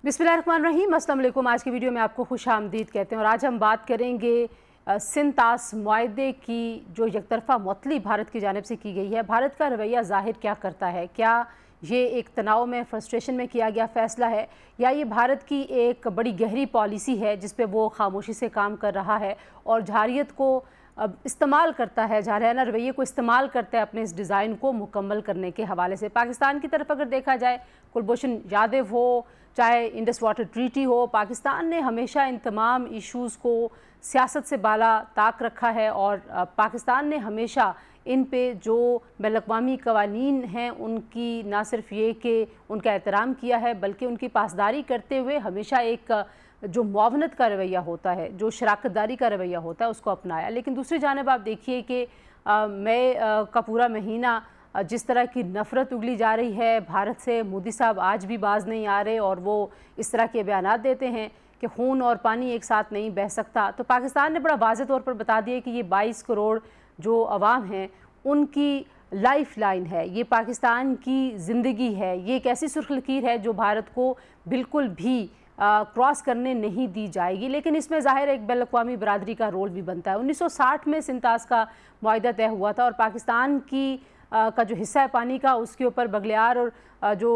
बिस्मिल्लाहिर्रहमानिर्रहीम, अस्सलाम वालेकुम। आज की वीडियो में आपको खुश आमदीद कहते हैं और आज हम बात करेंगे सिंध-तास मुआहदे की जो एकतरफ़ा मुअत्तली भारत की जानिब से की गई है। भारत का रवैया ज़ाहिर क्या करता है? क्या ये एक तनाव में, फ्रस्ट्रेशन में किया गया फ़ैसला है, या ये भारत की एक बड़ी गहरी पॉलिसी है जिस पे वो खामोशी से काम कर रहा है और जारहियत को इस्तेमाल करता है, जारहाना रवैये को इस्तेमाल करता है अपने इस डिज़ाइन को मुकम्मल करने के हवाले से। पाकिस्तान की तरफ अगर देखा जाए, कुलभूषण जाधव हो, चाहे इंडस वाटर ट्रीटी हो, पाकिस्तान ने हमेशा इन तमाम इशूज़ को सियासत से बाला ताक रखा है और पाकिस्तान ने हमेशा इन पे जो बैनुल-अक़वामी क़वानीन हैं उनकी ना सिर्फ ये कि उनका एहतराम किया है, बल्कि उनकी पासदारी करते हुए हमेशा एक जो मुआवनत का रवैया होता है, जो शराकतदारी का रवैया होता है, उसको अपनाया। लेकिन दूसरी जानिब आप देखिए कि मई का पूरा महीना जिस तरह की नफ़रत उगली जा रही है भारत से, मोदी साहब आज भी बाज नहीं आ रहे और वो इस तरह के बयानात देते हैं कि खून और पानी एक साथ नहीं बह सकता। तो पाकिस्तान ने बड़ा वाज़ेह तौर पर बता दिया कि ये 22 करोड़ जो अवाम हैं उनकी लाइफ लाइन है, ये पाकिस्तान की ज़िंदगी है, ये एक ऐसी सुर्ख लकीर है जो भारत को बिल्कुल भी क्रॉस करने नहीं दी जाएगी। लेकिन इसमें ज़ाहिर एक बैनुल-अक़वामी बरादरी का रोल भी बनता है। 1960 में सिंध-तास का मुआहदा तय हुआ था और पाकिस्तान की का जो हिस्सा है पानी का, उसके ऊपर बगलियार और जो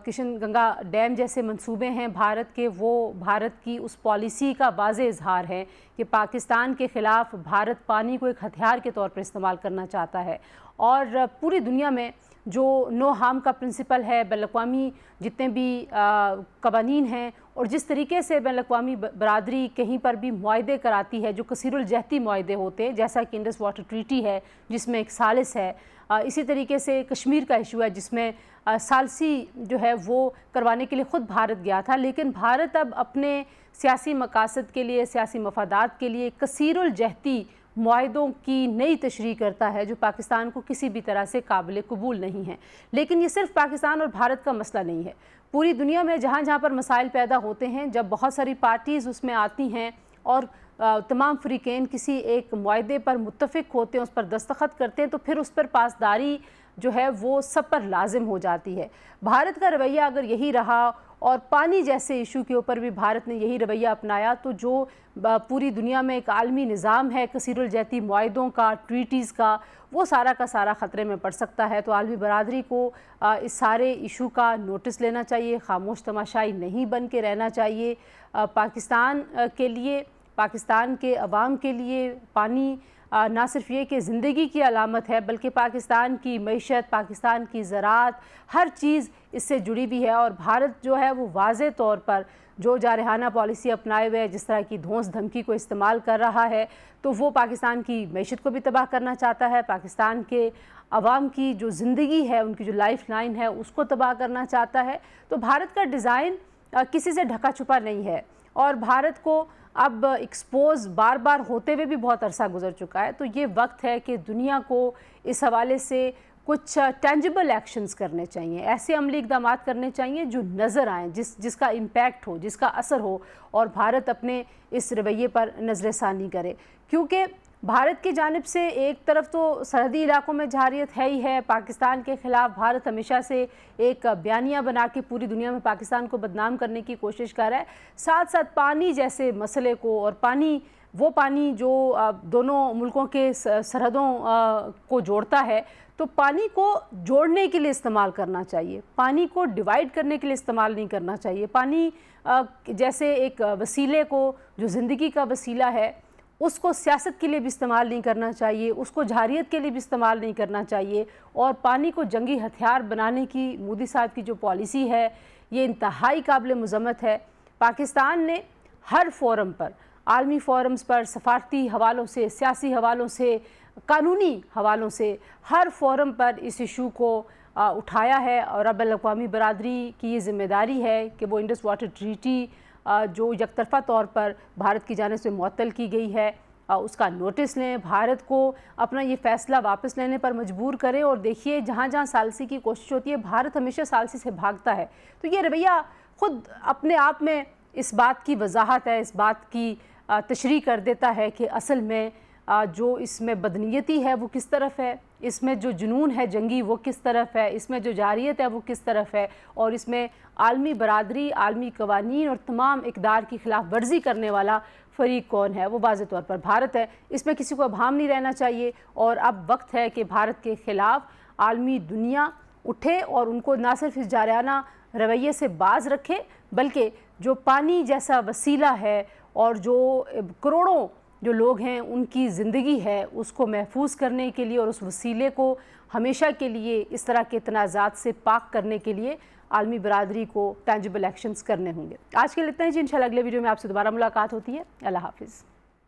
किशन गंगा डैम जैसे मंसूबे हैं भारत के, वो भारत की उस पॉलिसी का वाज़ेह इजहार है कि पाकिस्तान के ख़िलाफ़ भारत पानी को एक हथियार के तौर पर इस्तेमाल करना चाहता है। और पूरी दुनिया में जो नो हार्म का प्रिंसिपल है, बैनुल-अक़वामी जितने भी क़वानीन हैं और जिस तरीके से बैनुल-अक़वामी बरादरी कहीं पर भी मुआहदे कराती है जो कसीरुल जहती मुआहदे होते हैं, जैसा कि इंडस वाटर ट्रीटी है जिसमें एक सालिस है, इसी तरीके से कश्मीर का इशू है जिसमें सालसी जो है वो करवाने के लिए ख़ुद भारत गया था। लेकिन भारत अब अपने सियासी मकासद के लिए, सियासी मफादात के लिए कसीरुल जहती मुआहदों की नई तशरीह करता है जो पाकिस्तान को किसी भी तरह से काबिल कबूल नहीं है। लेकिन ये सिर्फ पाकिस्तान और भारत का मसला नहीं है, पूरी दुनिया में जहाँ जहाँ पर मसाइल पैदा होते हैं, जब बहुत सारी पार्टीज़ उसमें आती हैं और तमाम फ़रीक़ैन किसी एक मुआहदे पर मुत्तफ़िक़ होते हैं, उस पर दस्तखत करते हैं, तो फिर उस पर पासदारी जो है वो सब पर लाजिम हो जाती है। भारत का रवैया अगर यही रहा और पानी जैसे इशू के ऊपर भी भारत ने यही रवैया अपनाया, तो जो पूरी दुनिया में एक आलमी निज़ाम है कसीरुल जहती मुआहदों का, ट्रीटीज़ का, वो सारा का सारा ख़तरे में पड़ सकता है। तो आलमी बरादरी को इस सारे इशू का नोटिस लेना चाहिए, खामोश तमाशाई नहीं बन के रहना चाहिए। पाकिस्तान के लिए, पाकिस्तान के अवाम के लिए पानी ना सिर्फ ये कि ज़िंदगी की अलामत है, बल्कि पाकिस्तान की मईशत, पाकिस्तान की ज़राअत, हर चीज़ इससे जुड़ी भी है। और भारत जो है वो वाज़ेह तौर पर जो जारहाना पॉलिसी अपनाए हुए, जिस तरह की धौंस धमकी को इस्तेमाल कर रहा है, तो वो पाकिस्तान की मईशत को भी तबाह करना चाहता है, पाकिस्तान के अवाम की जो ज़िंदगी है, उनकी जो लाइफ लाइन है, उसको तबाह करना चाहता है। तो भारत का डिज़ाइन किसी से ढका छुपा नहीं है और भारत को अब एक्सपोज बार बार होते हुए भी बहुत अरसा गुजर चुका है। तो ये वक्त है कि दुनिया को इस हवाले से कुछ टेंजिबल एक्शंस करने चाहिए, ऐसे अमली इक़दाम करने चाहिए जो नज़र आएँ, जिसका इम्पैक्ट हो, जिसका असर हो और भारत अपने इस रवैये पर नज़रसानी करे। क्योंकि भारत की जानिब से एक तरफ तो सरहदी इलाकों में जारहियत है ही है, पाकिस्तान के ख़िलाफ़ भारत हमेशा से एक बयानिया बना के पूरी दुनिया में पाकिस्तान को बदनाम करने की कोशिश कर रहा है। साथ साथ पानी जैसे मसले को, और पानी वो पानी जो दोनों मुल्कों के सरहदों को जोड़ता है, तो पानी को जोड़ने के लिए इस्तेमाल करना चाहिए, पानी को डिवाइड करने के लिए इस्तेमाल नहीं करना चाहिए। पानी जैसे एक वसीले को, जो ज़िंदगी का वसीला है, उसको सियासत के लिए भी इस्तेमाल नहीं करना चाहिए, उसको जारहियत के लिए भी इस्तेमाल नहीं करना चाहिए। और पानी को जंगी हथियार बनाने की मोदी साहब की जो पॉलिसी है, ये इंतहाई काबिल मज़म्मत है। पाकिस्तान ने हर फोरम पर, आलमी फोरम्स पर, सफारती हवालों से, सियासी हवालों से, कानूनी हवालों से, हर फोरम पर इस इशू को उठाया है। और अब बैनुल-अक़वामी बरादरी की ये ज़िम्मेदारी है कि वो इंडस वाटर ट्रीटी जो एकतरफ़ा तौर पर भारत की जानिब से मुअत्तल की गई है, उसका नोटिस लें, भारत को अपना ये फ़ैसला वापस लेने पर मजबूर करें। और देखिए, जहाँ जहाँ सालसी की कोशिश होती है, भारत हमेशा सालसी से भागता है। तो ये रवैया ख़ुद अपने आप में इस बात की वजाहत है, इस बात की तशरीह कर देता है कि असल में जो इसमें बदनीयती है वो किस तरफ है, इसमें जो जुनून है जंगी वो किस तरफ है, इसमें जो जारियत है वो किस तरफ है, और इसमें आलमी बरादरी, आलमी कवानीन और तमाम इक़दार की खिलाफ वर्जी करने वाला फ़रीक कौन है, वो वाज़ेह तौर पर भारत है। इसमें किसी को अभाम नहीं रहना चाहिए और अब वक्त है कि भारत के ख़िलाफ़ आलमी दुनिया उठे और उनको ना सिर्फ इस जारयाना रवैये से बाज रखे, बल्कि जो पानी जैसा वसीला है और जो करोड़ों जो लोग हैं उनकी ज़िंदगी है उसको महफूज करने के लिए और उस वसीले को हमेशा के लिए इस तरह के तनाज़ात से पाक करने के लिए आलमी बरादरी को टेंजिबल एक्शंस करने होंगे। आज के लिए इतना ही जी, इंशाल्लाह अगले वीडियो में आपसे दोबारा मुलाकात होती है। अल्लाह हाफिज़।